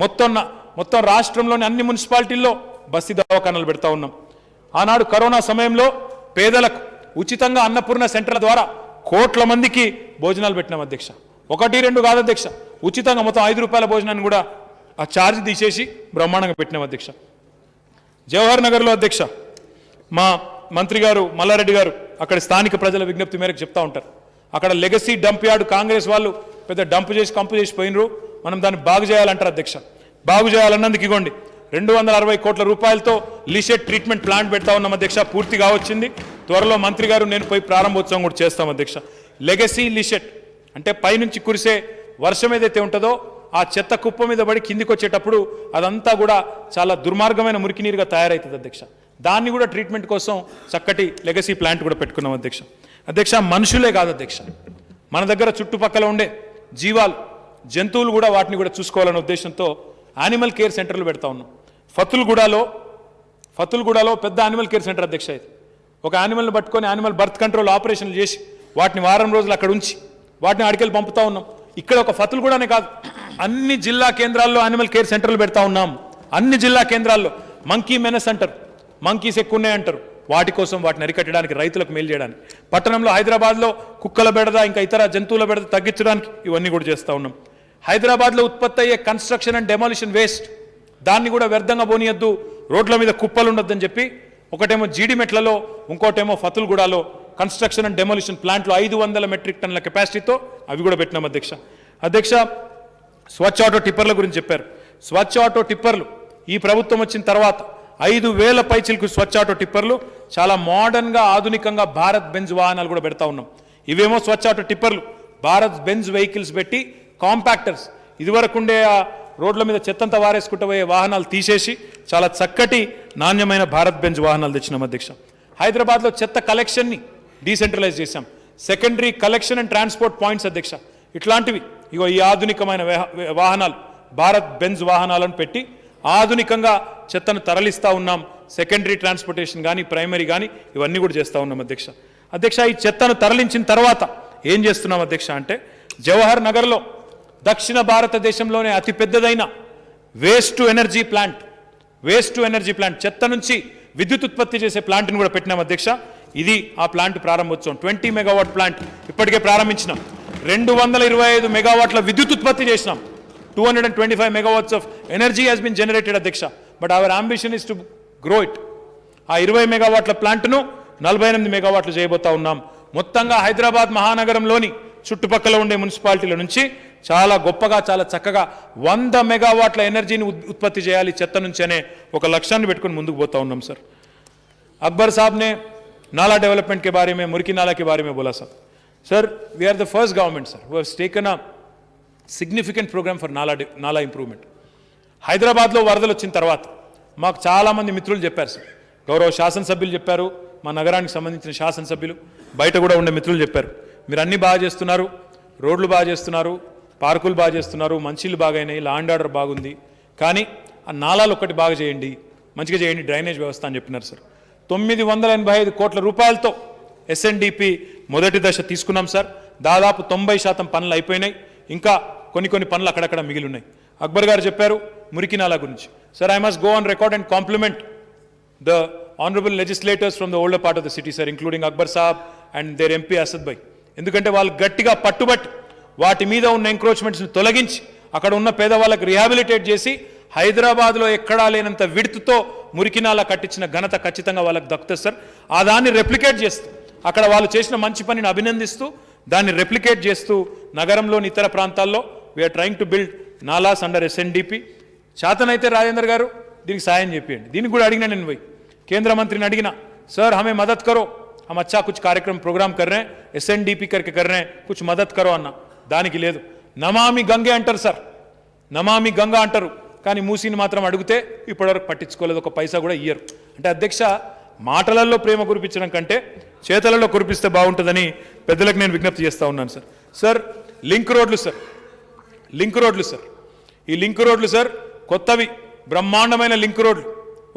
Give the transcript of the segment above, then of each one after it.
మొత్తం రాష్ట్రంలోని అన్ని మున్సిపాలిటీల్లో బస్తీ దవాఖానాలు పెడతా ఉన్నాం. ఆనాడు కరోనా సమయంలో పేదలకు ఉచితంగా అన్నపూర్ణ సెంటర్ల ద్వారా కోట్ల మందికి భోజనాలు పెట్టినాం అధ్యక్ష. 1-2 కాదు అధ్యక్ష, ఉచితంగా మొత్తం 5 రూపాయల భోజనాన్ని కూడా ఆ ఛార్జ్ తీసేసి బ్రహ్మాండంగా పెట్టినాం అధ్యక్ష. జవహర్ నగర్లో అధ్యక్ష మా మంత్రి గారు మల్లారెడ్డి గారు అక్కడ స్థానిక ప్రజల విజ్ఞప్తి మేరకు చెప్తా ఉంటారు. అక్కడ లెగసీ డంప్ యార్డ్ కాంగ్రెస్ వాళ్ళు పెద్ద డంప్ చేసి కంపు చేసి పోయినరు, మనం దాన్ని బాగు చేయాలంటారు అధ్యక్ష. బాగు చేయాలన్నందుకు ఇగోండి 260 కోట్ల రూపాయలతో లిషెట్ ట్రీట్మెంట్ ప్లాంట్ పెడతా ఉన్నాం అధ్యక్ష. పూర్తిగా వచ్చింది. త్వరలో మంత్రి గారు నేను పోయి ప్రారంభోత్సవం కూడా చేస్తాం అధ్యక్ష. లెగసీ లిషెట్ అంటే పైనుంచి కురిసే వర్షం ఏదైతే ఉంటుందో ఆ చెత్త కుప్ప మీద పడి కిందికి వచ్చేటప్పుడు అదంతా కూడా చాలా దుర్మార్గమైన మురికి నీరుగా తయారవుతుంది అధ్యక్ష. దాన్ని కూడా ట్రీట్మెంట్ కోసం చక్కటి లెగసీ ప్లాంట్ కూడా పెట్టుకున్నాం అధ్యక్ష. అధ్యక్ష మనుషులే కాదు అధ్యక్ష, మన దగ్గర చుట్టుపక్కల ఉండే జీవాలు జంతువులు కూడా వాటిని కూడా చూసుకోవాలనే ఉద్దేశంతో యానిమల్ కేర్ సెంటర్లు పెడతా ఉన్నాం. ఫతుల్గూడలో పెద్ద యానిమల్ కేర్ సెంటర్ అధ్యక్ష. ఇది ఒక యానిమల్ని పట్టుకొని యానిమల్ బర్త్ కంట్రోల్ ఆపరేషన్లు చేసి వాటిని వారం రోజులు అక్కడ ఉంచి వాటిని అడికెళ్ళి పంపుతా ఉన్నాం. ఇక్కడ ఒక ఫతుల్గూడనే కాదు, అన్ని జిల్లా కేంద్రాల్లో యానిమల్ కేర్ సెంటర్లు పెడతా ఉన్నాం. అన్ని జిల్లా కేంద్రాల్లో మంకీ మెనస్ అంటారు, మంకీస్ ఎక్కువ ఉన్నాయంటారు, వాటి కోసం వాటిని అరికట్టడానికి రైతులకు మేలు చేయడానికి. పట్టణంలో హైదరాబాద్లో కుక్కల బెడద ఇంకా ఇతర జంతువుల బెడద తగ్గించడానికి ఇవన్నీ కూడా చేస్తూ ఉన్నాం. హైదరాబాద్లో ఉత్పత్తి అయ్యే కన్స్ట్రక్షన్ అండ్ డెమాలిషన్ వేస్ట్ దాన్ని కూడా వ్యర్థంగా పోనీయద్దు, రోడ్ల మీద కుప్పలు ఉండొద్దని చెప్పి ఒకటేమో జీడిమెట్లలో ఇంకోటేమో ఫతుల్గూడలో కన్స్ట్రక్షన్ అండ్ డెమాలిషన్ ప్లాంట్లో 500 మెట్రిక్ టన్నుల కెపాసిటీతో అవి కూడా పెట్టినాం అధ్యక్ష. స్వచ్ఛ ఆటో టిప్పర్ల గురించి చెప్పారు. స్వచ్ఛ ఆటో టిప్పర్లు ఈ ప్రభుత్వం వచ్చిన తర్వాత 5,000 పైచిలకు స్వచ్ఛ ఆటో టిప్పర్లు చాలా మోడర్న్గా ఆధునికంగా భారత్ బెంజ్ వాహనాలు కూడా పెడతా ఉన్నాం. ఇవేమో స్వచ్ఛ ఆటో టిప్పర్లు, భారత్ బెంజ్ వెహికల్స్ పెట్టి కాంపాక్టర్స్ ఇదివరకుండే ఆ రోడ్ల మీద చెత్తంతా వారేసుకుంటూ పోయే వాహనాలు తీసేసి చాలా చక్కటి నాణ్యమైన భారత్ బెంజ్ వాహనాలు తెచ్చినాం అధ్యక్ష. హైదరాబాద్లో చెత్త కలెక్షన్ని డీసెంట్రలైజ్ చేశాం. Secondary collection and transport points అధ్యక్ష. ఇట్లాంటివి ఇగో ఈ ఆధునికమైన వాహనాలు భారత్ బెంజ్ వాహనాలను పెట్టి ఆధునికంగా చెత్తను తరలిస్తూ ఉన్నాం. సెకండరీ ట్రాన్స్పోర్టేషన్ కానీ ప్రైమరీ కానీ ఇవన్నీ కూడా చేస్తూ ఉన్నాం అధ్యక్ష. ఈ చెత్తను తరలించిన తర్వాత ఏం చేస్తున్నాం అధ్యక్ష అంటే జవహర్ నగర్లో దక్షిణ భారతదేశంలోనే అతిపెద్దదైన వేస్ట్ టు ఎనర్జీ ప్లాంట్ చెత్త నుంచి విద్యుత్ ఉత్పత్తి చేసే ప్లాంట్ని కూడా పెట్టినాం అధ్యక్ష. ఇది ఆ ప్లాంట్ ప్రారంభోత్సవం. 20 మెగావాట్ ప్లాంట్ ఇప్పటికే ప్రారంభించినాం. 225 మెగావాట్ల విద్యుత్ ఉత్పత్తి చేసినాం. 225 megawatts of energy has been generated అధ్యక్ష. But our ambition is to grow it. ఆ 20 మెగావాట్ల ప్లాంట్ను 48 మెగావాట్లు చేయబోతా ఉన్నాం. మొత్తంగా హైదరాబాద్ మహానగరంలోని చుట్టుపక్కల ఉండే మున్సిపాలిటీల నుంచి చాలా గొప్పగా చాలా చక్కగా 100 మెగావాట్ల ఎనర్జీని ఉత్పత్తి చేయాలి చెత్త నుంచి అనే ఒక లక్ష్యాన్ని పెట్టుకుని ముందుకు పోతా ఉన్నాం సార్. अकबर साहब ने नाला डेवलपमेंट के बारे में, मुर्की नाला के बारे में बोला sir we are the first government sir who has taken a significant programme for nala improvement. హైదరాబాద్లో వరదలు వచ్చిన తర్వాత మాకు చాలామంది మిత్రులు చెప్పారు సార్, గౌరవ శాసనసభ్యులు చెప్పారు, మా నగరానికి సంబంధించిన శాసనసభ్యులు, బయట కూడా ఉండే మిత్రులు చెప్పారు, మీరు అన్నీ బాగా చేస్తున్నారు, రోడ్లు బాగా చేస్తున్నారు, పార్కులు బాగా చేస్తున్నారు, మంచిళ్ళు బాగైనాయి, లా అండ్ ఆర్డర్ బాగుంది, కానీ ఆ నాలాలు ఒక్కటి బాగా చేయండి, మంచిగా చేయండి, డ్రైనేజ్ వ్యవస్థ అని చెప్పినారు సార్. 985 కోట్ల రూపాయలతో ఎస్ఎన్డిపి మొదటి దశ తీసుకున్నాం సార్. దాదాపు 90% పనులు అయిపోయినాయి. ఇంకా కొన్ని పనులు అక్కడక్కడ మిగిలి ఉన్నాయి. అక్బర్ గారు చెప్పారు మురికి నాలా గురించి. Sir, I must go on record and compliment the honourable legislators from the older part of the city sir, including Akbar saab and their MP Asad bhai. ఎందుకంటే వాళ్ళు గట్టిగా పట్టుబట్టి వాటి మీద ఉన్న ఎంక్రోచ్మెంట్స్ని తొలగించి అక్కడ ఉన్న పేదవాళ్ళకి రిహాబిలిటేట్ చేసి హైదరాబాద్లో ఎక్కడా లేనంత విడుతుతో మురికి నాలా కట్టించిన ఘనత ఖచ్చితంగా వాళ్ళకి దక్కుతుంది సార్. ఆ దాన్ని రెప్లికేట్ చేస్తూ అక్కడ వాళ్ళు చేసిన మంచి పనిని అభినందిస్తూ దాన్ని రెప్లికేట్ చేస్తూ నగరంలోని ఇతర ప్రాంతాల్లో we are trying to build nalas under SNDP. చేతనైతే రాజేందర్ గారు దీనికి సాయం చెప్పండి. దీనికి కూడా అడిగినా నేను పోయి కేంద్ర మంత్రిని అడిగినా, సార్ हमें मदद करो, हम अच्छा कुछ कार्यक्रम प्रोग्राम कर रहे हैं, एसएनडीपी करके कर रहे हैं, कुछ मदद करो అన్న. దానికి లేదు, నమామి గంగే అంటారు సార్, నమామి గంగా అంటారు, కానీ మూసిని మాత్రం అడిగితే ఇప్పటివరకు పట్టించుకోలేదు, ఒక పైసా కూడా ఇయ్యరు. అంటే అధ్యక్ష, మాటలలో ప్రేమ కురిపించడం కంటే చేతలలో కురిపిస్తే బాగుంటుందని పెద్దలకు నేను విజ్ఞప్తి చేస్తూ ఉన్నాను సార్. సార్, లింక్ రోడ్లు సార్, ఈ లింక్ రోడ్లు సార్ కొత్తవి బ్రహ్మాండమైన లింక్ రోడ్లు,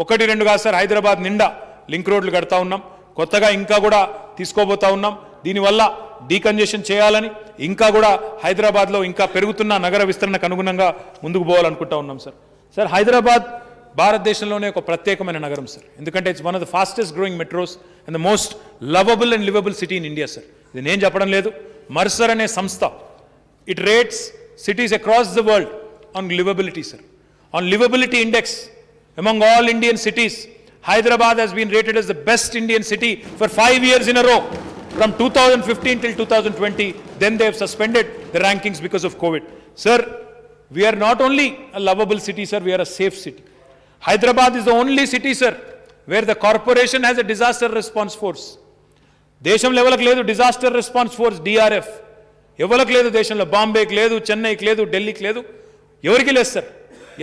1-2 కాదు సార్, హైదరాబాద్ నిండా లింక్ రోడ్లు కడతా ఉన్నాం. కొత్తగా ఇంకా కూడా తీసుకోబోతా ఉన్నాం. దీనివల్ల డీకంజెషన్ చేయాలని, ఇంకా కూడా హైదరాబాద్లో ఇంకా పెరుగుతున్న నగర విస్తరణకు అనుగుణంగా ముందుకు పోవాలనుకుంటా ఉన్నాం సార్. సార్, హైదరాబాద్ భారతదేశంలోనే ఒక ప్రత్యేకమైన నగరం సార్. ఎందుకంటే it's one of the fastest growing metros and the most lovable and liveable city in India sir. ఇది నేను చెప్పడం లేదు, మర్సర్ అనే సంస్థ it rates cities across the world on livability, sir. On livability index, among all Indian cities, Hyderabad has been rated as the best Indian city for 5 years in a row, from 2015 till 2020. Then they have suspended the rankings because of COVID. Sir, we are not only a lovable city, sir, we are a safe city. Hyderabad is the only city, sir, where the corporation has a disaster response force. Desham level ledu disaster response force, DRF. ఎవరికి లేదు దేశంలో. బాంబేకి లేదు, చెన్నైకి లేదు, ఢిల్లీకి లేదు, ఎవరికి లేదు సార్.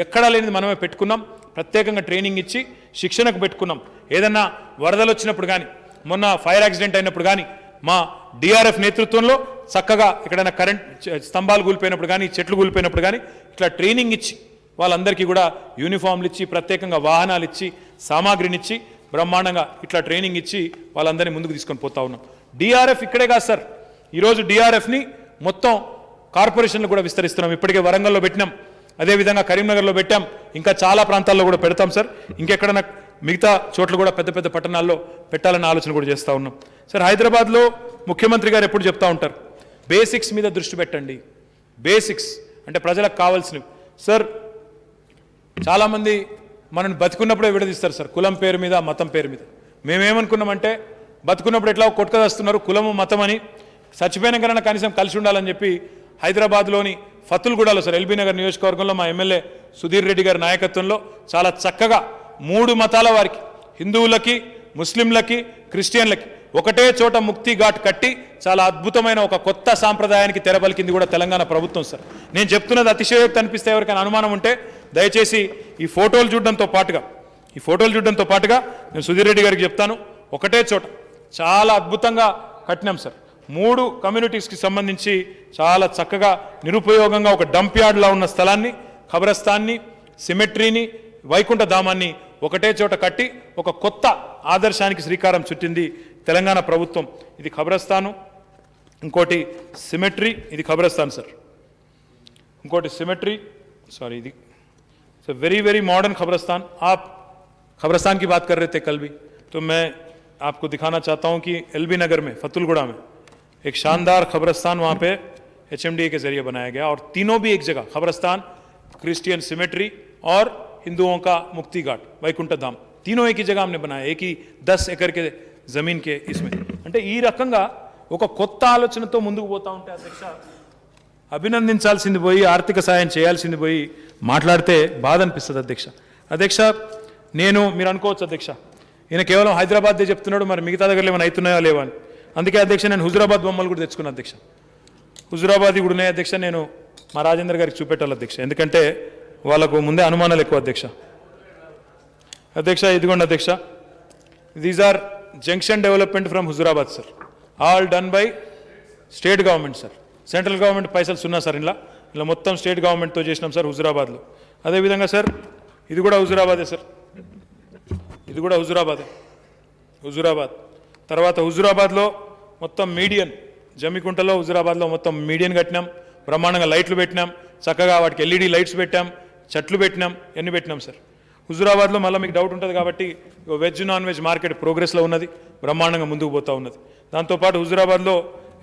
ఎక్కడా లేనిది మనమే పెట్టుకున్నాం. ప్రత్యేకంగా ట్రైనింగ్ ఇచ్చి శిక్షణకు పెట్టుకున్నాం. ఏదన్నా వరదలు వచ్చినప్పుడు కానీ, మొన్న ఫైర్ యాక్సిడెంట్ అయినప్పుడు కానీ మా డిఆర్ఎఫ్ నేతృత్వంలో చక్కగా ఎక్కడైనా కరెంట్ స్తంభాలు కూలిపోయినప్పుడు కానీ, చెట్లు కూలిపోయినప్పుడు కానీ ఇట్లా ట్రైనింగ్ ఇచ్చి వాళ్ళందరికీ కూడా యూనిఫామ్లు ఇచ్చి, ప్రత్యేకంగా వాహనాలు ఇచ్చి, సామాగ్రినిచ్చి బ్రహ్మాండంగా ఇట్లా ట్రైనింగ్ ఇచ్చి వాళ్ళందరినీ ముందుకు తీసుకొని పోతా ఉన్నాం. డిఆర్ఎఫ్ ఇక్కడే కాదు సార్, ఈరోజు డిఆర్ఎఫ్ని మొత్తం కార్పొరేషన్లు కూడా విస్తరిస్తున్నాం. ఇప్పటికే వరంగల్లో పెట్టినాం, అదేవిధంగా కరీంనగర్లో పెట్టాం, ఇంకా చాలా ప్రాంతాల్లో కూడా పెడతాం సార్. ఇంకెక్కడన్నా మిగతా చోట్ల కూడా పెద్ద పెద్ద పట్టణాల్లో పెట్టాలన్న ఆలోచన కూడా చేస్తూ ఉన్నాం సార్. హైదరాబాద్లో ముఖ్యమంత్రి గారు ఎప్పుడు చెప్తా ఉంటారు, బేసిక్స్ మీద దృష్టి పెట్టండి. బేసిక్స్ అంటే ప్రజలకు కావాల్సినవి సార్. చాలామంది మనల్ని బతుకున్నప్పుడే విడదీస్తారు సార్, కులం పేరు మీద, మతం పేరు మీద. మేమేమనుకున్నామంటే బతుకున్నప్పుడు ఎట్లా కొట్టుకదస్తున్నారు కులము మతం అని, చచ్చిపోయిన కన్నా కనీసం కలిసి ఉండాలని చెప్పి హైదరాబాద్లోని ఫతుల్గూడలో సార్, ఎల్బీ నగర్ నియోజకవర్గంలో మా ఎమ్మెల్యే సుధీర్ రెడ్డి గారి నాయకత్వంలో చాలా చక్కగా 3 మతాల వారికి, హిందువులకి, ముస్లింలకి, క్రిస్టియన్లకి ఒకటే చోట ముక్తి ఘాట్ కట్టి చాలా అద్భుతమైన ఒక కొత్త సాంప్రదాయానికి తెరపలికింది కూడా తెలంగాణ ప్రభుత్వం సార్. నేను చెప్తున్నది అతిశయోక్తి అనిపిస్తే ఎవరికైనా అనుమానం ఉంటే దయచేసి ఈ ఫోటోలు చూడడంతో పాటుగా నేను సుధీర్ రెడ్డి గారికి చెప్తాను, ఒకటే చోట చాలా అద్భుతంగా కట్టినాం సార్. 3 కమ్యూనిటీస్కి సంబంధించి చాలా చక్కగా నిరుపయోగంగా ఒక డంప్ యార్డ్లా ఉన్న స్థలాన్ని, ఖబరస్థాన్ని, సిమెట్రీని, వైకుంఠ ధామాన్ని ఒకటే చోట కట్టి ఒక కొత్త ఆదర్శానికి శ్రీకారం చుట్టింది తెలంగాణ ప్రభుత్వం. ఇది ఖబరస్థాను, ఇంకోటి సిమెట్రీ, ఇది ఖబరస్థాన్ సార్, ఇంకోటి సిమెట్రీ, సారీ ఇది वेरी वेरी मॉडर्न खबरस्तान. आप खबरस्तान की बात कर रहे थे कल भी, तो मैं आपको दिखाना चाहता हूं कि एलबी नगर में, फतुलगुड़ा में एक शानदार खबरस्तान वहाँ पे HMDA के जरिए बनाया गया, और तीनों भी एक जगह, खबरस्तान, क्रिश्चियन सिमेट्री और हिंदुओं का मुक्ति घाट, वैकुंठ धाम, तीनों एक ही जगह हमने बनाया, एक ही 10 एकड़ के जमीन के इसमें. అంటే ఈ రకంగా ఒక కొత్త ఆలోచనతో ముందుకు పోతా ఉంటే అధ్యక్ష, అభినందించాల్సింది పోయి, ఆర్థిక సాయం చేయాల్సింది పోయి మాట్లాడితే బాధ అనిపిస్తుంది అధ్యక్ష. మీరు అనుకోవచ్చు అధ్యక్ష, ఈయన కేవలం హైదరాబాద్దే చెప్తున్నాడు, మరి మిగతా దగ్గరలో ఏమైనా అవుతున్నాయా లేవా అని. అందుకే అధ్యక్ష నేను హుజురాబాద్ బొమ్మలు కూడా తెచ్చుకున్నాను అధ్యక్ష. హుజురాబాద్ కూడా ఉన్నాయి అధ్యక్ష, నేను మా రాజేందర్ గారికి చూపెట్టాలి అధ్యక్ష, ఎందుకంటే వాళ్ళకు ముందే అనుమానాలు ఎక్కువ అధ్యక్ష. ఇదిగోండి అధ్యక్ష, these are junction development from Huzurabad sir, all done by state government sir. Central government పైసలు సున్నా సార్, ఇలా మొత్తం స్టేట్ గవర్నమెంట్తో చేసినాం సార్ హుజురాబాద్లో. అదేవిధంగా సార్ ఇది కూడా హుజురాబాదే సార్, ఇది కూడా హుజురాబాద్. తర్వాత హుజురాబాద్లో మొత్తం మీడియన్, జమ్మికుంటలో హుజురాబాద్లో మొత్తం మీడియన్ కట్టినాం, బ్రహ్మాండంగా లైట్లు పెట్టినాం, చక్కగా వాటికి LED లైట్స్ పెట్టాం, చెట్లు పెట్టినాం, ఎన్ని పెట్టినాం సార్. హుజురాబాద్లో మళ్ళీ మీకు డౌట్ ఉంటుంది కాబట్టి వెజ్ నాన్ వెజ్ మార్కెట్ ప్రోగ్రెస్లో ఉన్నది, బ్రహ్మాండంగా ముందుకు పోతూ ఉన్నది. దాంతోపాటు హుజురాబాద్లో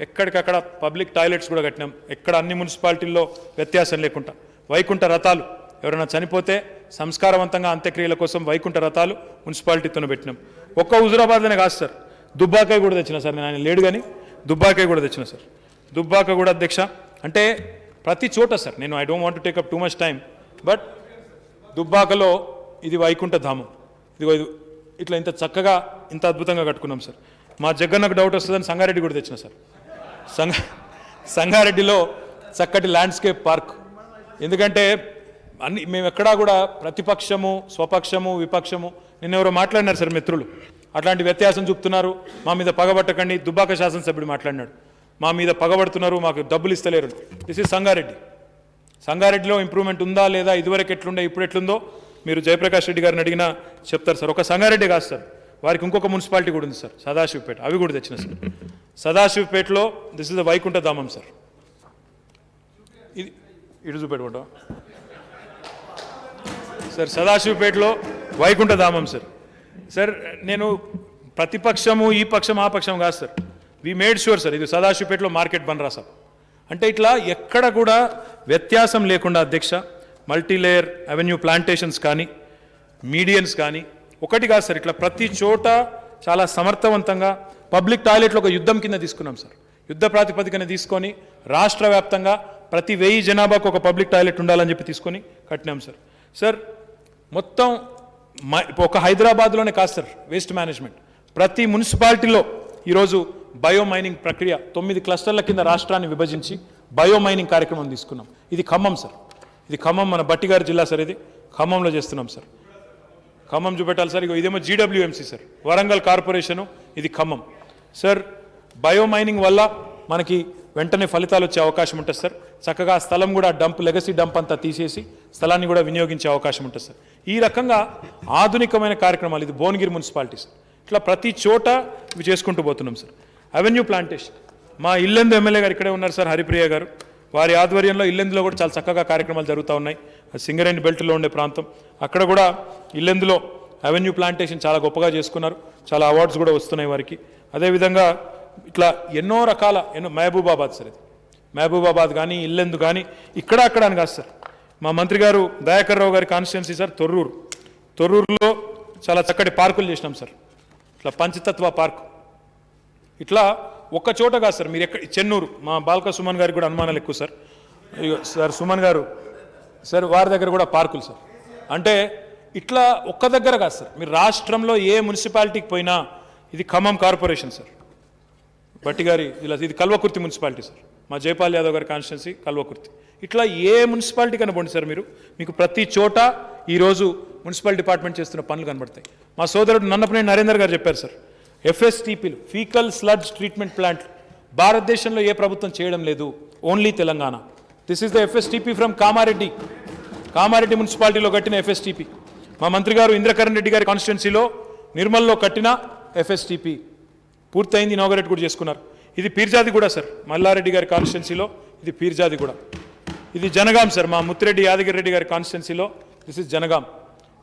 ఎక్కడికక్కడ పబ్లిక్ టాయిలెట్స్ కూడా కట్టినాం, ఎక్కడ అన్ని మున్సిపాలిటీల్లో వ్యత్యాసం లేకుండా. వైకుంఠ రథాలు, ఎవరైనా చనిపోతే సంస్కారవంతంగా అంత్యక్రియల కోసం వైకుంఠ రథాలు మున్సిపాలిటీతోనే పెట్టినాం. ఒక్క హుజురాబాద్లోనే కాదు సార్, దుబ్బాకాయ కూడా తెచ్చిన సార్, నేను ఆయన లేడు కానీ దుబ్బాకాయ కూడా తెచ్చిన సార్. దుబ్బాక కూడా అధ్యక్ష, అంటే ప్రతి చోట సార్, నేను I don't want to take up too much time, but దుబ్బాకలో ఇది వైకుంఠ ధామం, ఇది ఇట్లా ఇంత చక్కగా ఇంత అద్భుతంగా కట్టుకున్నాం సార్. మా జగన్నకు డౌట్ వస్తుందని సంగారెడ్డి కూడా తెచ్చిన సార్. సంగారెడ్డిలో చక్కటి ల్యాండ్స్కేప్ పార్క్, ఎందుకంటే మేము ఎక్కడా కూడా ప్రతిపక్షము, స్వపక్షము, విపక్షము, నిన్నెవరో మాట్లాడినారు సార్ మిత్రులు, అట్లాంటి వ్యత్యాసం చూపుతున్నారు, మా మీద పగబట్టకండి. దుబ్బాక శాసనసభ్యుడు మాట్లాడినాడు, మా మీద పగబడుతున్నారు, మాకు డబ్బులు ఇస్తలేరు. దిస్ ఇస్ సంగారెడ్డిలో ఇంప్రూవ్మెంట్ ఉందా లేదా, ఇదివరకు ఎట్లుండే ఇప్పుడు ఎట్లుందో మీరు జయప్రకాష్ రెడ్డి గారిని అడిగినా చెప్తారు సార్. ఒక సంగారెడ్డి కాదు సార్, వారికి ఇంకొక మున్సిపాలిటీ కూడా ఉంది సార్, సదాశివపేట, అవి కూడా తెచ్చిన సార్. సదాశివపేటలో దిస్ ఇస్ ద వైకుంఠధామం సార్. ఇది ఇటు చూపెట్టుకుంటాం సార్. సదాశివపేటలో వైకుంఠధామం సార్. సార్ నేను ప్రతిపక్షము ఈ పక్షం ఆ పక్షం కాదు sir. We made sure sir ఇది సదాశివపేటలో మార్కెట్ బంద్ రాసాం. అంటే ఇట్లా ఎక్కడ కూడా వ్యత్యాసం లేకుండా అధ్యక్ష మల్టీలేయర్ అవెన్యూ ప్లాంటేషన్స్ కానీ మీడియన్స్ కానీ ఒకటి కాదు సార్. ఇట్లా ప్రతి చోట చాలా సమర్థవంతంగా పబ్లిక్ టాయిలెట్లు ఒక యుద్ధం కింద తీసుకున్నాం సార్. యుద్ధ ప్రాతిపదికన తీసుకొని రాష్ట్ర వ్యాప్తంగా ప్రతి 1000 జనాభాకు ఒక పబ్లిక్ టాయిలెట్ ఉండాలని చెప్పి తీసుకొని కట్టినాం సార్. సార్ మొత్తం ఒక హైదరాబాద్లోనే కాదు సార్ వేస్ట్ మేనేజ్మెంట్, ప్రతి మున్సిపాలిటీలో ఈరోజు బయోమైనింగ్ ప్రక్రియ 9 క్లస్టర్ల కింద రాష్ట్రాన్ని విభజించి బయోమైనింగ్ కార్యక్రమం తీసుకున్నాం. ఇది ఖమ్మం సార్. ఇది ఖమ్మం మన బట్టిగారి జిల్లా సార్. ఇది ఖమ్మంలో చేస్తున్నాం సార్. ఖమ్మం చూపెట్టాలి సార్. ఇదేమో జీడబ్ల్యూఎంసీ సార్, వరంగల్ కార్పొరేషను. ఇది ఖమ్మం సార్. బయోమైనింగ్ వల్ల మనకి వెంటనే ఫలితాలు వచ్చే అవకాశం ఉంటుంది సార్. చక్కగా స్థలం కూడా డంప్ లెగసీ డంప్ అంతా తీసేసి స్థలాన్ని కూడా వినియోగించే అవకాశం ఉంటుంది సార్. ఈ రకంగా ఆధునికమైన కార్యక్రమాలు ఇది భువనగిరి మున్సిపాలిటీ సార్. ఇట్లా ప్రతి చోట ఇవి చేసుకుంటూ పోతున్నాం సార్. అవెన్యూ ప్లాంటేషన్ మా ఇల్లెందు ఎమ్మెల్యే గారు ఇక్కడే ఉన్నారు సార్, హరిప్రియ గారు. వారి ఆధ్వర్యంలో ఇల్లెందులో కూడా చాలా చక్కగా కార్యక్రమాలు జరుగుతూ ఉన్నాయి. సింగరేణి బెల్ట్లో ఉండే ప్రాంతం, అక్కడ కూడా ఇల్లెందులో అవెన్యూ ప్లాంటేషన్ చాలా గొప్పగా చేసుకున్నారు. చాలా అవార్డ్స్ కూడా వస్తున్నాయి వారికి. అదేవిధంగా ఇట్లా ఎన్నో రకాల మహబూబాబాద్ సార్. ఇది మహబూబాబాద్ కానీ ఇల్లెందు కానీ ఇక్కడ అక్కడ అని కాదు సార్. మా మంత్రి గారు దయాకర్ రావు గారి కాన్స్టిట్యున్సీ సార్ తొర్రూరులో చాలా చక్కటి పార్కులు చేసినాం సార్. ఇట్లా పంచతత్వ పార్క్ ఇట్లా ఒక్క చోట కాదు సార్. మీరు ఎక్కడ చెన్నూరు మా బాల్క సుమన్ గారికి కూడా అనుమానాలు ఎక్కువ సార్. సార్ సుమన్ గారు సార్ వారి దగ్గర కూడా పార్కులు సార్. అంటే ఇట్లా ఒక్క దగ్గర కాదు సార్. మీరు రాష్ట్రంలో ఏ మున్సిపాలిటీకి పోయినా ఇది ఖమ్మం కార్పొరేషన్ సార్, బట్టిగారి జిల్లా. ఇది కల్వకుర్తి మున్సిపాలిటీ సార్, మా జైపాల్ యాదవ్ గారి కాన్స్టిట్యున్సీ కల్వకుర్తి. ఇట్లా ఏ మున్సిపాలిటీ కనబడి సార్ మీకు ప్రతి చోట ఈరోజు మున్సిపల్ డిపార్ట్మెంట్ చేస్తున్న పనులు కనబడతాయి. మా సోదరుడు నన్నపనేని నరేందర్ గారు చెప్పారు సార్, ఎఫ్ఎస్టీపీలు ఫీకల్ స్లడ్జ్ ట్రీట్మెంట్ ప్లాంట్లు భారతదేశంలో ఏ ప్రభుత్వం చేయడం లేదు, only Telangana. This is the FSTP from Kamareddy మున్సిపాలిటీలో కట్టిన ఎఫ్ఎస్టీపీ. మా మంత్రి గారు ఇంద్రకరణ్ రెడ్డి గారి కాన్స్టిట్యున్సీలో నిర్మల్లో కట్టిన ఎఫ్ఎస్టీపీ పూర్తయింది, ఇనాగరేట్ కూడా చేసుకున్నారు. ఇది పీర్జాది కూడా సార్, మల్లారెడ్డి గారి కాన్స్టిట్యున్సీలో ఇది పీర్జాది కూడా. ఇది జనగాం సార్, మా ముత్తిరెడ్డి యాదగిరి రెడ్డి గారి కాన్స్టిట్యున్సీలో దిస్ ఇస్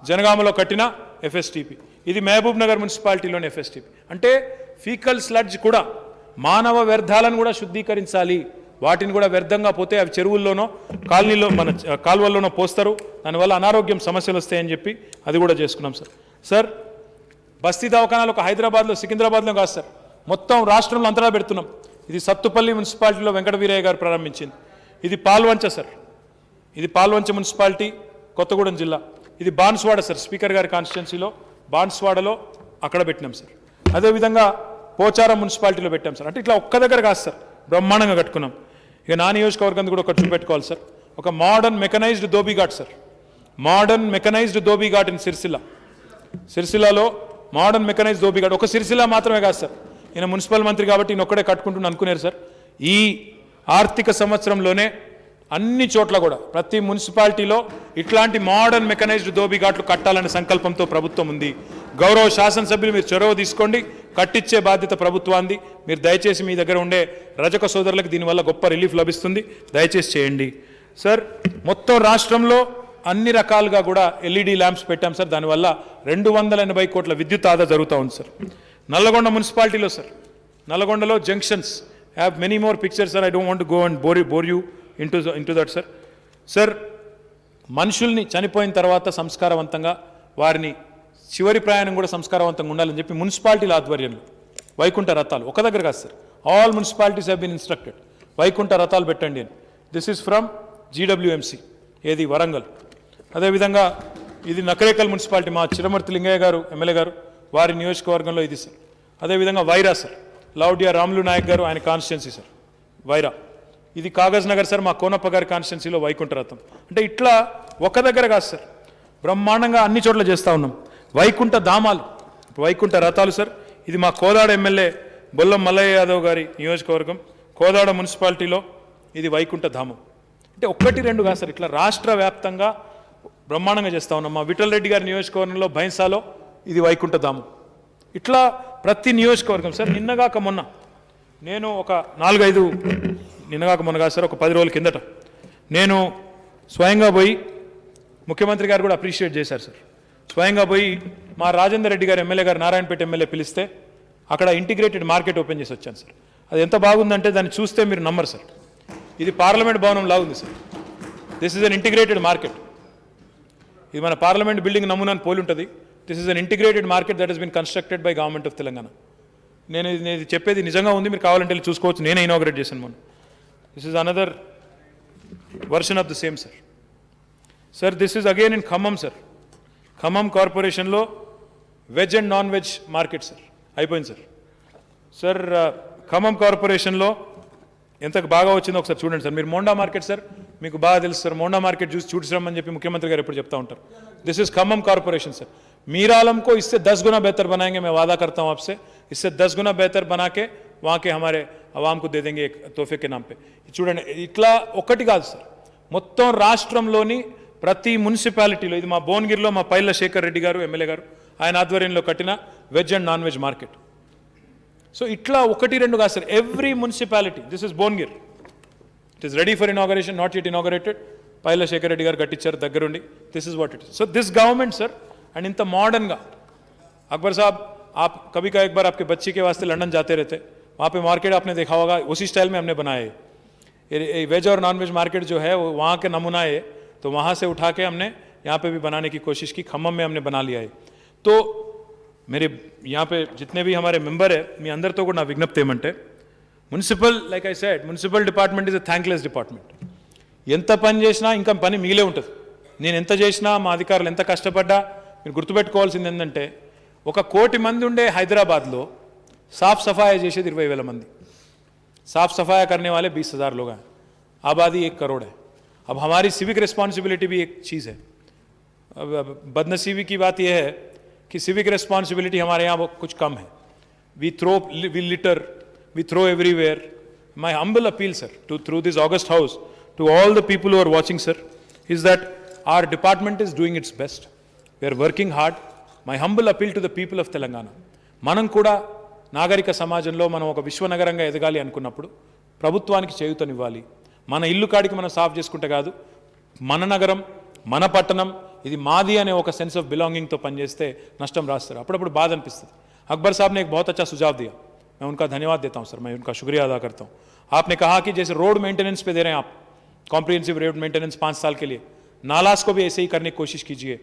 జనగామలో కట్టిన ఎఫ్ఎస్టీపీ. ఇది మహబూబ్ నగర్ మున్సిపాలిటీలోని ఎఫ్ఎస్టీపీ. అంటే ఫీకల్ స్లడ్జ్ కూడా మానవ వ్యర్థాలను కూడా శుద్ధీకరించాలి. వాటిని కూడా వ్యర్థంగా పోతే అవి చెరువుల్లోనో కాలనీలో మన కాలువల్లోనో పోస్తారు, దానివల్ల అనారోగ్యం సమస్యలు వస్తాయని చెప్పి అది కూడా చేసుకున్నాం సార్. సార్ బస్తీ దవాఖానాలు ఒక హైదరాబాద్లో సికింద్రాబాద్లో కాదు సార్, మొత్తం రాష్ట్రంలో అంతటా పెడుతున్నాం. ఇది సత్తుపల్లి మున్సిపాలిటీలో వెంకట వీరయ్య గారు ప్రారంభించింది. ఇది పాల్వంచ సార్, ఇది పాల్వంచ మున్సిపాలిటీ కొత్తగూడెం జిల్లా. ఇది బాన్స్వాడ సార్, స్పీకర్ గారి కాన్స్టిట్యున్సీలో బాన్స్వాడలో అక్కడ పెట్టినాం సార్. అదేవిధంగా పోచారం మున్సిపాలిటీలో పెట్టాం సార్. అంటే ఇట్లా ఒక్క దగ్గర కాదు సార్, బ్రహ్మాండంగా కట్టుకున్నాం. ఇక నా నియోజకవర్గం కూడా ఒకటి చూపెట్టుకోవాలి సార్, ఒక modern mechanised dhobi ghat sir, modern mechanised dhobi ghat in సిరిసిల్లాలో మోడర్న్ మెకనైజ్డ్ ధోబీఘాట్. ఒక సిరిసిల్ల మాత్రమే కాదు సార్, ఈయన మున్సిపల్ మంత్రి కాబట్టి ఈయన ఒక్కడే కట్టుకుంటుని అనుకున్నారు సార్. ఈ ఆర్థిక సంవత్సరంలోనే అన్ని చోట్ల కూడా ప్రతి మున్సిపాలిటీలో ఇట్లాంటి మోడర్న్ మెకనైజ్డ్ ధోబీఘాట్లు కట్టాలనే సంకల్పంతో ప్రభుత్వం ఉంది. గౌరవ శాసనసభ్యులు మీరు చొరవ తీసుకోండి, కట్టించే బాధ్యత ప్రభుత్వాన్ని. మీరు దయచేసి మీ దగ్గర ఉండే రజక సోదరులకు దీనివల్ల గొప్ప రిలీఫ్ లభిస్తుంది, దయచేసి చేయండి సార్. మొత్తం రాష్ట్రంలో అన్ని రకాలుగా కూడా ఎల్ఈడి ల్యాంప్స్ పెట్టాం సార్. దానివల్ల 280 కోట్ల విద్యుత్ ఆదా జరుగుతూ ఉంది సార్. నల్లగొండ మున్సిపాలిటీలో సార్, నల్లగొండలో junctions have many more pictures sir. I don't want go and bore you into that sir. Sir మనుషుల్ని చనిపోయిన తర్వాత సంస్కారవంతంగా వారిని చివరి ప్రయాణం కూడా సంస్కారవంతంగా ఉండాలని చెప్పి మున్సిపాలిటీల ఆధ్వర్యంలో వైకుంఠ రథాలు ఒక దగ్గర కాదు sir, all municipalities have been instructed వైకుంఠ రథాలు పెట్టండి అని. దిస్ ఈజ్ ఫ్రమ్ జీడబ్ల్యూఎంసీ, ఏది వరంగల్. అదేవిధంగా ఇది నకరేకల్ మున్సిపాలిటీ, మా చిరమర్తి లింగయ్య గారు ఎమ్మెల్యే గారు వారి నియోజకవర్గంలో ఇది సార్. అదేవిధంగా వైరా సార్, లౌడియా రాములు నాయక్ గారు ఆయన కాన్స్టిట్యున్సీ సార్ వైరా. ఇది కాగజ్ నగర్ సార్, మా కోనప్ప గారి కాన్స్టిట్యున్సీలో వైకుంఠ రథం. అంటే ఇట్లా ఒక దగ్గర కాదు సార్, బ్రహ్మాండంగా అన్ని చోట్ల చేస్తూ ఉన్నాం. వైకుంఠ ధామాలు, వైకుంఠ రథాలు సార్. ఇది మా కోదాడ ఎమ్మెల్యే బొల్లం మల్లయ్య యాదవ్ గారి నియోజకవర్గం, కోదాడ మున్సిపాలిటీలో ఇది వైకుంఠ ధామం. అంటే 1-2 కాదు సార్, ఇట్లా రాష్ట్ర వ్యాప్తంగా బ్రహ్మాండంగా చేస్తూ ఉన్నాం. మా విఠల్ రెడ్డి గారి నియోజకవర్గంలో భైంసాలో ఇది వైకుంఠ ధామం. ఇట్లా ప్రతి నియోజకవర్గం సార్. నిన్నగాక మొన్న నేను ఒక 4-5 నిన్నగాక మొన్నగా సార్ ఒక 10 రోజుల కిందట నేను స్వయంగా పోయి ముఖ్యమంత్రి గారు కూడా అప్రిషియేట్ చేశారు సార్. స్వయంగా పోయి మా రాజేందర్ రెడ్డి గారు ఎమ్మెల్యే గారు నారాయణపేట ఎమ్మెల్యే పిలిస్తే అక్కడ ఇంటిగ్రేటెడ్ మార్కెట్ ఓపెన్ చేసి వచ్చాను సార్. అది ఎంత బాగుందంటే దాన్ని చూస్తే మీరు నమ్మరు సార్. ఇది పార్లమెంట్ భవనం లాగా ఉంది sir. This is an integrated market. ఇది మన పార్లమెంట్ బిల్డింగ్ నమూనాని పోలి ఉంటుంది. This is an integrated market that has been constructed by government of Telangana. నేను ఇది చెప్పేది నిజంగా ఉంది, మీరు కావాలంటే వెళ్ళి చూసుకోవచ్చు. నేనే ఇనాగ్రేట్ చేశాను మొన్న. This is another version of the same sir. Sir this is again in Khammam sir. Khammam కార్పొరేషన్లో veg and non veg market sir అయిపోయింది సార్. సార్ ఖమ్మం కార్పొరేషన్లో ఎంత బాగా వచ్చిందో ఒకసారి చూడండి సార్. మీరు మోండా మార్కెట్ సార్ మీకు బాగా తెలుసు సార్. మోండా మార్కెట్ చూసిరమ్మని చెప్పి ముఖ్యమంత్రి గారు ఎప్పుడు చెప్తా ఉంటారు. This is Khammam corporation sir. Mir Alam को इससे 10 गुना बेहतर बनाएंगे, मैं वादा करता हूं आपसे. इससे 10 गुना बेहतर बना के वहाँ के हमारे अवाम को दे देंगे एक तोहफे के नाम पे. చూడండి ఇట్లా ఒక్కటి కాదు సార్, మొత్తం రాష్ట్రంలోని ప్రతి మున్సిపాలిటీలో, ఇది మా భువనగిరిలో మా పైల శేఖర్ రెడ్డి గారు ఎమ్మెల్యే గారు ఆయన ఆధ్వర్యంలో కట్టిన veg and non veg market. So ఇట్లా 1-2 కాదు సార్, every municipality. This is Bhuvanagiri. It is ready for inauguration, not yet inaugurated. Paila Shekar Reddy garu కట్టించారు దగ్గరుండి. This is what it is. So this government sir, and ఇంత మోడర్న్గా अकबर साहब आप कभी का एक बार आपके बच्चे के वास्ते लंदन जाते रहते, वहाँ पे मार्केट आपने देखा होगा, उसी स्टाइल में हमने बनाए. वेज और नॉन वेज मार्केट जो है वो वहाँ के नमूना है, तो वहाँ से उठा के हमने यहाँ पे भी बनाने की कोशिश की. खम्मम में हमने बना लिया है. तो मेरे यहाँ पे जितने भी हमारे मेंबर है, मी अंदर तो ना विज्ञप्ति ఏమంటే municipal, like I said, municipal department is a thankless department. ఎంత పని చేసినా ఇంకా పని మిగిలే ఉంటుంది. నేను ఎంత చేసినా, మా అధికారులు ఎంత కష్టపడ్డా, మీరు గుర్తుపెట్టుకోవాల్సింది ఏంటంటే 1 కోటి మంది ఉండే హైదరాబాద్లో साफ सफाई చేసేది 20,000 మంది. साफ सफाई करने वाले 20,000 लोग हैं. आबादी 1 करोड़ है. अब हमारी सिविक रिस्पॉन्सिबिलिटी भी एक चीज़ है. अब बदनसीबी की बात यह है कि सिविक रिस्पॉन्सिबिलिटी हमारे यहाँ कुछ कम है. We litter, we throw everywhere. My humble appeal, sir, through this August House, to all the people who are watching, sir, is that our department is doing its best. We are working hard. My humble appeal to the people of Telangana. మనం కూడా నాగరిక సమాజంలో మనం ఒక విశ్వనగరంగా ఎదగాలి అనుకున్నప్పుడు ప్రభుత్వానికి చేయూతనివ్వాలి. మన ఇల్లు కాడికి మనం సాఫ్ చేసుకుంటే కాదు, మన నగరం, మన పట్టణం ఇది మాది అనే ఒక సెన్స్ ఆఫ్ బిలాంగింగ్తో పనిచేస్తే నష్టం రాస్తారు. అప్పుడప్పుడు బాధ అనిపిస్తుంది. अकबर साहब ने एक बहुत अच्छा सुझाव दिया, मैं उनका धन्यवाद देता हूं सर, मैं उनका शुक्रिया अदा करता हूं. आपने कहा कि जैसे रोड मेंटेनेंस पे दे रहे हैं आप, कॉम्प्रिहेंसिव रोड मेंटेनेंस 5 साल के लिए, नालास को भी ऐसे ही करने की कोशिश कीजिए.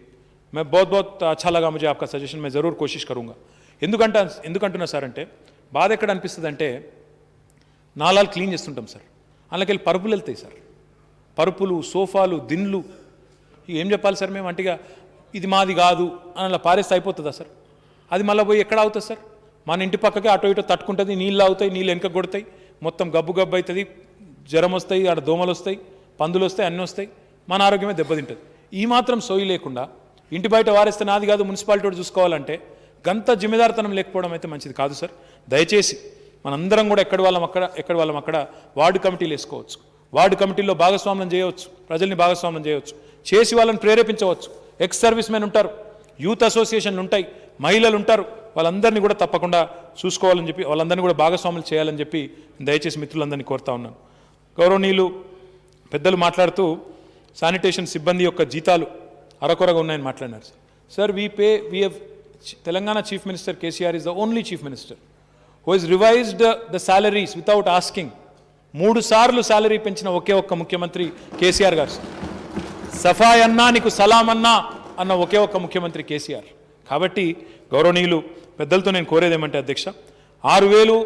मैं बहुत अच्छा लगा मुझे आपका सजेशन, मैं ज़रूर कोशिश करूँगा. ఎందుకంటున్నా సార్ అంటే బాధ ఎక్కడ అనిపిస్తుంది అంటే, నాలాలు క్లీన్ చేస్తుంటాం సార్, అందులోకెళ్ళి పరుపులు వెళ్తాయి సార్. పరుపులు, సోఫాలు, దిండ్లు, ఏం చెప్పాలి సార్ మేము, అంటిగా ఇది మాది కాదు అని అలా పారేస్తే అయిపోతుందా సార్? అది మళ్ళీ పోయి ఎక్కడ అవుతుంది సార్? మన ఇంటి పక్కకే అటో ఇటో తట్టుకుంటుంది, నీళ్ళు అవుతాయి, నీళ్ళు వెనక కొడతాయి, మొత్తం గబ్బు గబ్బు అవుతుంది, జ్వరం వస్తాయి, ఆడ దోమలు వస్తాయి, పందులు వస్తాయి, అన్నీ వస్తాయి, మన ఆరోగ్యమే దెబ్బతింటుంది. ఈ మాత్రం సోయి లేకుండా ఇంటి బయట వారేస్తే నాది కాదు మున్సిపాలిటీ చూసుకోవాలంటే గంత జిమ్మేదారితనం లేకపోవడం అయితే మంచిది కాదు సార్. దయచేసి మనందరం కూడా ఎక్కడి వాళ్ళం అక్కడ వార్డు కమిటీలు వేసుకోవచ్చు, వార్డు కమిటీల్లో భాగస్వామ్యం చేయవచ్చు, ప్రజల్ని భాగస్వామ్యం చేయవచ్చు, చేసి వాళ్ళని ప్రేరేపించవచ్చు. ఎక్స్ సర్వీస్ మెన్ ఉంటారు, యూత్ అసోసియేషన్లు ఉంటాయి, మహిళలు ఉంటారు, వాళ్ళందరినీ కూడా తప్పకుండా చూసుకోవాలని చెప్పి, వాళ్ళందరినీ కూడా భాగస్వాములు చేయాలని చెప్పి దయచేసి మిత్రులందరినీ కోరుతా ఉన్నాను. గౌరవనీయులు పెద్దలు మాట్లాడుతూ శానిటేషన్ సిబ్బంది యొక్క జీతాలు అరకొరగా ఉన్నాయని మాట్లాడినారు sir. Sir we have Telangana chief minister KCR is the only chief minister who has revised the salaries without asking. 3 సార్లు శాలరీ పెంచిన ఒకే ఒక్క ముఖ్యమంత్రి కేసీఆర్ గారు. సఫాయి అన్నా నీకు సలాం అన్నా అన్న ఒకే ఒక్క ముఖ్యమంత్రి కేసీఆర్. కాబట్టి గౌరవనీయులు పెద్దలతో నేను కోరేది ఏమంటే అధ్యక్ష, 6,000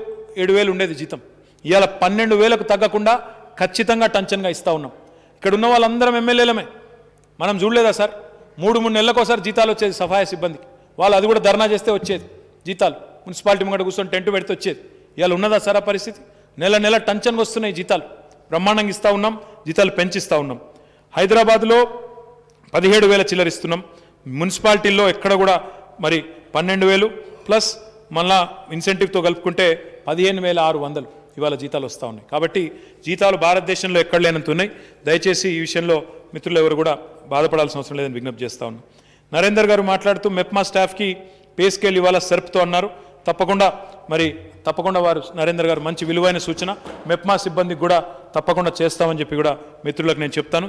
7,000 ఉండేది జీతం, ఇవాళ 12,000కు తగ్గకుండా ఖచ్చితంగా టంచన్గా ఇస్తూ ఉన్నాం. ఇక్కడ ఉన్న వాళ్ళందరం ఎమ్మెల్యేలమే. మనం చూడలేదా సార్, 3 నెలలకోసారి జీతాలు వచ్చేది సఫాయి సిబ్బందికి. వాళ్ళు అది కూడా ధర్నా చేస్తే వచ్చేది జీతాలు, మున్సిపాలిటీ ముంగట కూర్చొని టెంట్ పెడితే వచ్చేది. ఇవాళ ఉన్నదా సార్ ఆ పరిస్థితి? నెల టంచన్గా వస్తున్నాయి జీతాలు, బ్రహ్మాండంగా ఇస్తూ ఉన్నాం, జీతాలు పెంచిస్తూ ఉన్నాం. హైదరాబాద్లో 17,000 చిల్లరిస్తున్నాం, మున్సిపాలిటీల్లో ఎక్కడ కూడా మరి 12,000 ప్లస్ మళ్ళా ఇన్సెంటివ్తో కలుపుకుంటే 15,600 ఇవాళ జీతాలు వస్తూ ఉన్నాయి. కాబట్టి జీతాలు భారతదేశంలో ఎక్కడ లేనంత ఉన్నాయి. దయచేసి ఈ విషయంలో మిత్రులు ఎవరు కూడా బాధపడాల్సిన అవసరం లేదని విజ్ఞప్తి చేస్తూ ఉన్నాం. నరేందర్ గారు మాట్లాడుతూ మెప్మా స్టాఫ్కి పే స్కేల్ ఇవాళ సెర్ప్తో అన్నారు. తప్పకుండా వారు నరేంద్ర గారు మంచి విలువైన సూచన మెప్మా సిబ్బందికి కూడా తప్పకుండా చేస్తామని చెప్పి కూడా మిత్రులకు నేను చెప్తాను,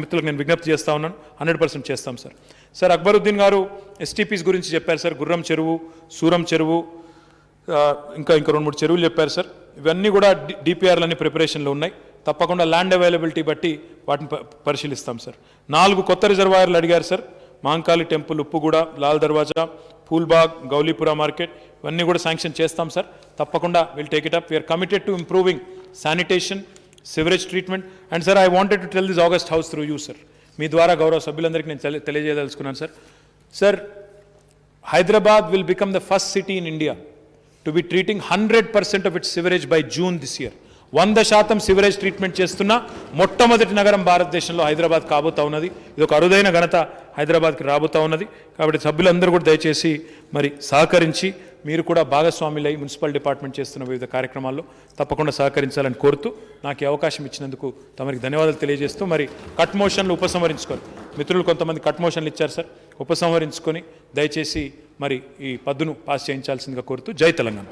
మిత్రులకు నేను విజ్ఞప్తి చేస్తా ఉన్నాను. 100% చేస్తాం సార్. సార్ అక్బరుద్దీన్ గారు ఎస్టీపీస్ గురించి చెప్పారు సార్. గుర్రం చెరువు, సూరం చెరువు, ఇంకా 2-3 చెరువులు చెప్పారు సార్. ఇవన్నీ కూడా డిపిఆర్లన్నీ ప్రిపరేషన్లో ఉన్నాయి. తప్పకుండా ల్యాండ్ అవైలబిలిటీ బట్టి వాటిని పరిశీలిస్తాం సార్. 4 కొత్త రిజర్వాయర్లు అడిగారు సార్. మాంకాళి టెంపుల్, ఉప్పుగూడ, లాల్ దర్వాజా, పూల్బాగ్, గౌలీపురా మార్కెట్, ఇవన్నీ కూడా శాంక్షన్ చేస్తాం సార్. తప్పకుండా will take it up. We're committed to improving sanitation, sewerage treatment. And sir I wanted to tell this august house through you sir. మీ ద్వారా గౌరవ సభ్యులందరికీ నేను తెలియజేయదలుచుకున్నాను సార్. Sir, Hyderabad will become the first city in India to be treating 100% of its sewerage by June this year. 100% sewerage treatment చేస్తున్న మొట్టమొదటి నగరం భారతదేశంలో హైదరాబాద్ కాబోతా ఉన్నది. ఇది ఒక అరుదైన ఘనత హైదరాబాద్కి రాబోతా ఉన్నది. కాబట్టి సభ్యులందరూ కూడా దయచేసి మరి సహకరించి మీరు కూడా భాగస్వాములై మున్సిపల్ డిపార్ట్మెంట్ చేస్తున్న వివిధ కార్యక్రమాల్లో తప్పకుండా సహకరించాలని కోరుతూ నాకు ఈ అవకాశం ఇచ్చినందుకు తమరికి ధన్యవాదాలు తెలియజేస్తూ మరి కట్ మోషన్లు ఉపసంహరించుకొని, మిత్రులు కొంతమంది కట్ మోషన్లు ఇచ్చారు సార్, ఉపసంహరించుకొని దయచేసి మరి ఈ పద్దును పాస్ చేయించాల్సిందిగా కోరుతూ జై తెలంగాణ.